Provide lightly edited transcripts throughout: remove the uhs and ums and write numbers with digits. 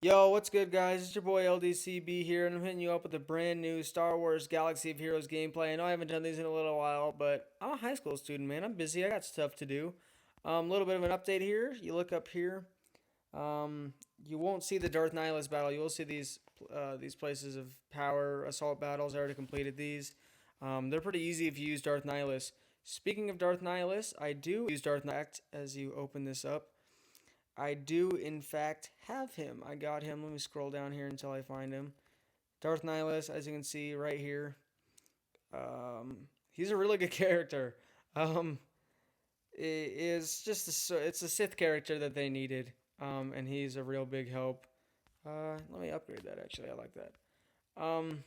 Yo, what's good, guys? It's your boy LDCB here, and I'm hitting you up with a brand new Star Wars Galaxy of Heroes gameplay. I know I haven't done these in a little while, but I'm a high school student, man. I'm busy. I got stuff to do. A little bit of an update here. You look up here. Um, you won't see the Darth Nihilus battle. You will see these places of power assault battles. I already completed these. They're pretty easy if you use Darth Nihilus. Speaking of Darth Nihilus, I do use Darth Nihilus as you open this up. I do, in fact, have him. I got him. Let me scroll down here until I find him. Darth Nihilus, as you can see right here. He's a really good character. Um, it is just it's a Sith character that they needed, and he's a real big help. Let me upgrade that. Actually, I like that. Um,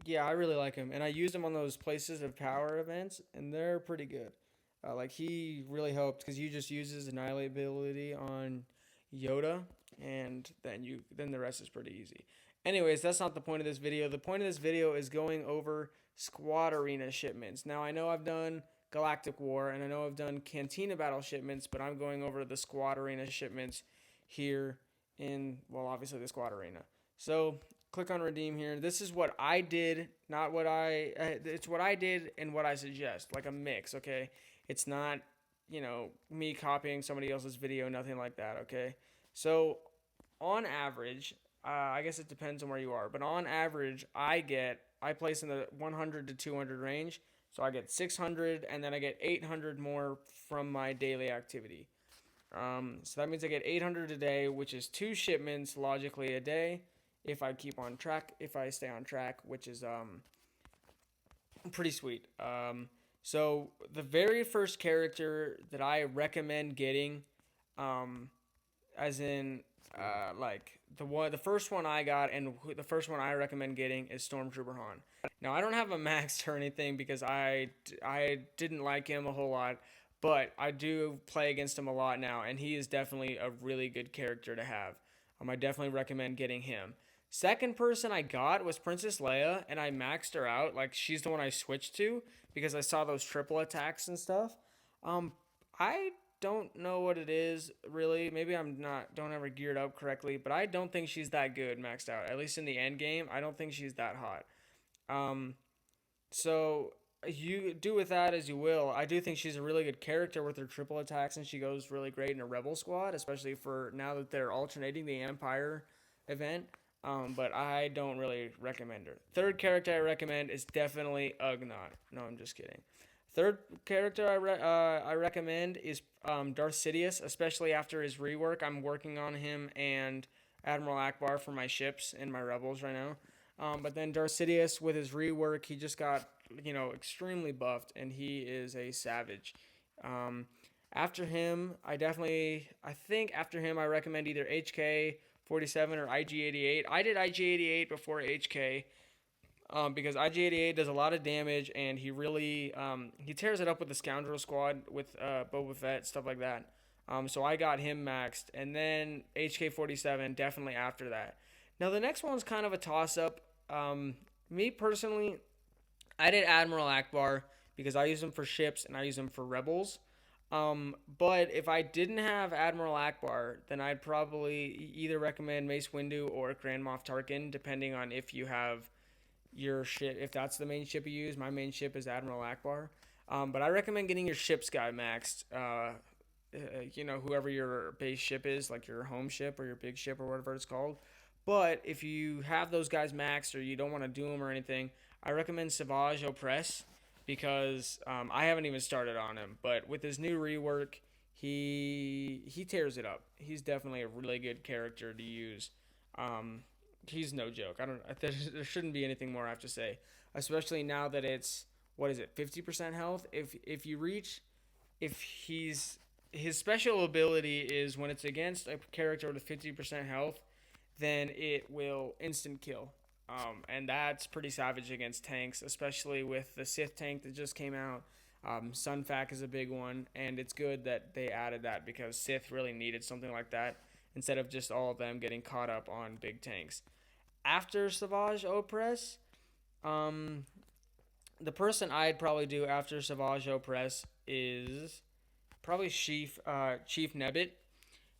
yeah, I really like him, and I used him on those places of power events, and they're pretty good. Like he really helped because you just use his annihilate ability on Yoda, and then the rest is pretty easy. Anyways, that's not the point of this video. The point of this video is going over squad arena shipments. Now I know I've done Galactic War and I know I've done Cantina battle shipments, but I'm going over the squad arena shipments here in, well, obviously the squad arena. So click on redeem here. This is what I did, not what it's what I did and what I suggest, like a mix, okay? It's not, me copying somebody else's video, nothing like that, okay? So, on average, I guess it depends on where you are, but on average, I place in the 100 to 200 range. So I get 600 and then I get 800 more from my daily activity. So that means I get 800 a day, which is two shipments logically a day if I keep on track, if I stay on track, which is pretty sweet. So the very first character that I recommend getting, um, as in like the first one I got and the first one I recommend getting is Stormtrooper Han. Now I don't have a maxed or anything because I didn't like him a whole lot, but I do play against him a lot now, and he is definitely a really good character to have. I definitely recommend getting him. Second person I got was Princess Leia, and I maxed her out. Like she's the one I switched to because I saw those triple attacks and stuff. Um, I don't know what it is really. Maybe I'm not don't ever geared up correctly, but I don't think she's that good maxed out. At least in the end game, I don't think she's that hot. Um, so you do with that as you will. I do think she's a really good character with her triple attacks, and she goes really great in a rebel squad, especially for now that they're alternating the Empire event. But I don't really recommend her. Third character I recommend is definitely Ugnaught. No, I'm just kidding. Third character I recommend is Darth Sidious, especially after his rework. I'm working on him and Admiral Akbar for my ships and my rebels right now. But then Darth Sidious with his rework, he just got extremely buffed, and he is a savage. Um, After him, I think after him I recommend either HK 47 or IG88. I did IG88 before HK, because IG88 does a lot of damage, and he really he tears it up with the Scoundrel Squad with Boba Fett, stuff like that. So I got him maxed, and then HK47 definitely after that. Now the next one's kind of a toss up. Me personally, I did Admiral Akbar because I use him for ships and I use him for rebels. But if I didn't have Admiral Akbar, then I'd probably either recommend Mace Windu or Grand Moff Tarkin, depending on if you have your ship, if that's the main ship you use. My main ship is Admiral Akbar. But I recommend getting your ship's guy maxed. Whoever your base ship is, like your home ship or your big ship or whatever it's called. But if you have those guys maxed or you don't want to do them or anything, I recommend SWGoH because I haven't even started on him. But with his new rework, he tears it up. He's definitely a really good character to use. Um, he's no joke. I don't. There shouldn't be anything more I have to say, especially now that it's what is it, 50% health. If you reach, if he's his special ability is when it's against a character with 50% health, then it will instant kill. And that's pretty savage against tanks, especially with the Sith tank that just came out. Sunfac is a big one, and it's good that they added that because Sith really needed something like that instead of just all of them getting caught up on big tanks. After SWGoH, um, the person I'd probably do after SWGoH is probably Chief Nebbit.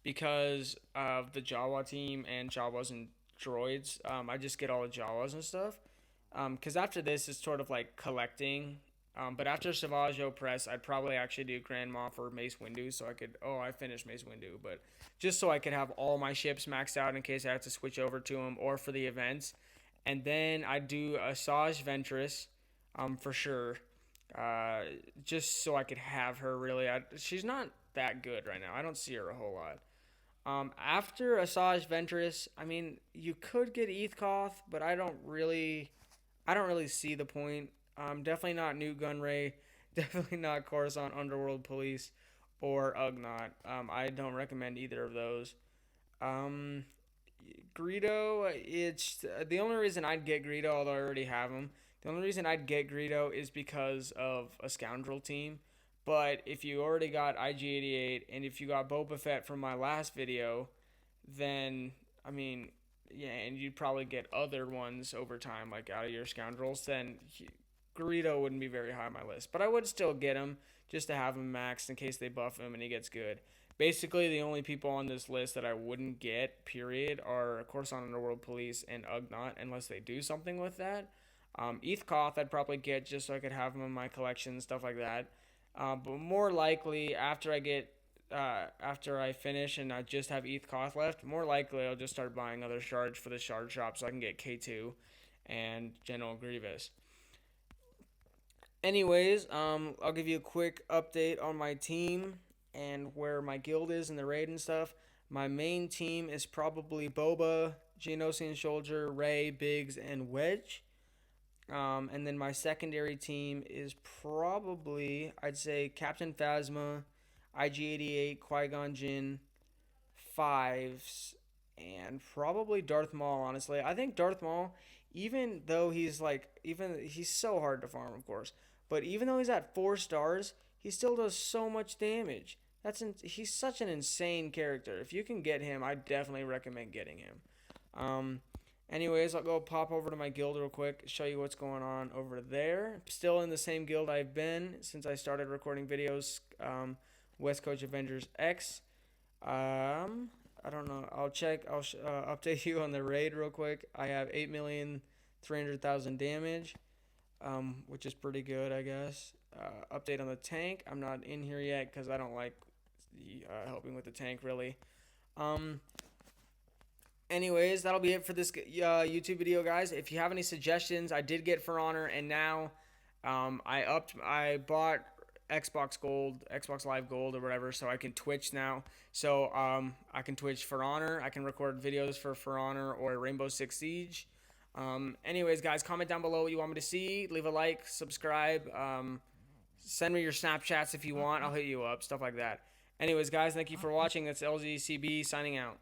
because of the Jawa team and Jawas and droids. I just get all the Jawas and stuff. Because after this, it's sort of like collecting. But after SWGoH Press, I'd probably actually do Grand Moff or Mace Windu, so I could. Oh, I finished Mace Windu, but just so I could have all my ships maxed out in case I had to switch over to them or for the events. And then I'd do Asajj Ventress, for sure. Uh, just so I could have her. Really, she's not that good right now. I don't see her a whole lot. After Asajj Ventress, I mean, you could get Ethkoth, but I don't really see the point. Definitely not Newt Gunray, definitely not Coruscant Underworld Police, or Ugnaught. I don't recommend either of those. Um, Greedo, it's the only reason I'd get Greedo, although I already have him. The only reason I'd get Greedo is because of a scoundrel team. But if you already got IG-88 and if you got Boba Fett from my last video, then I mean, yeah, and you'd probably get other ones over time, like out of your scoundrels. Then Greedo wouldn't be very high on my list, but I would still get him just to have him maxed in case they buff him and he gets good. Basically, the only people on this list that I wouldn't get, period, are of course on Underworld Police and Ugnaught, unless they do something with that. Ethkoth I'd probably get just so I could have him in my collection, stuff like that. But more likely, after I finish and I just have Ethkoth left, more likely I'll just start buying other shards for the shard shop so I can get K2 and General Grievous. Anyways, I'll give you a quick update on my team and where my guild is in the raid and stuff. My main team is probably Boba, Geonosian Soldier, Rey, Biggs, and Wedge. And then my secondary team is probably, I'd say, Captain Phasma, IG-88, Qui-Gon Jinn, Fives, and probably Darth Maul, honestly. I think Darth Maul, even though he's so hard to farm, of course, but even though he's at 4 stars, he still does so much damage. He's such an insane character. If you can get him, I definitely recommend getting him. Um, Anyways, I'll go pop over to my guild real quick, show you what's going on over there. Still in the same guild I've been since I started recording videos, West Coast Avengers X. I don't know. I'll update you on the raid real quick. I have 8,300,000 damage, which is pretty good, I guess. Update on the tank. I'm not in here yet because I don't like helping with the tank, really. Um, Anyways, that'll be it for this YouTube video, guys. If you have any suggestions, I did get For Honor, and now I bought Xbox Gold, Xbox Live Gold, or whatever, so I can Twitch now. So I can Twitch For Honor. I can record videos for Honor or Rainbow Six Siege. Anyways, guys, comment down below what you want me to see. Leave a like, subscribe. Send me your Snapchats if you want. I'll hit you up, stuff like that. Anyways, guys, thank you for watching. That's LDCB signing out.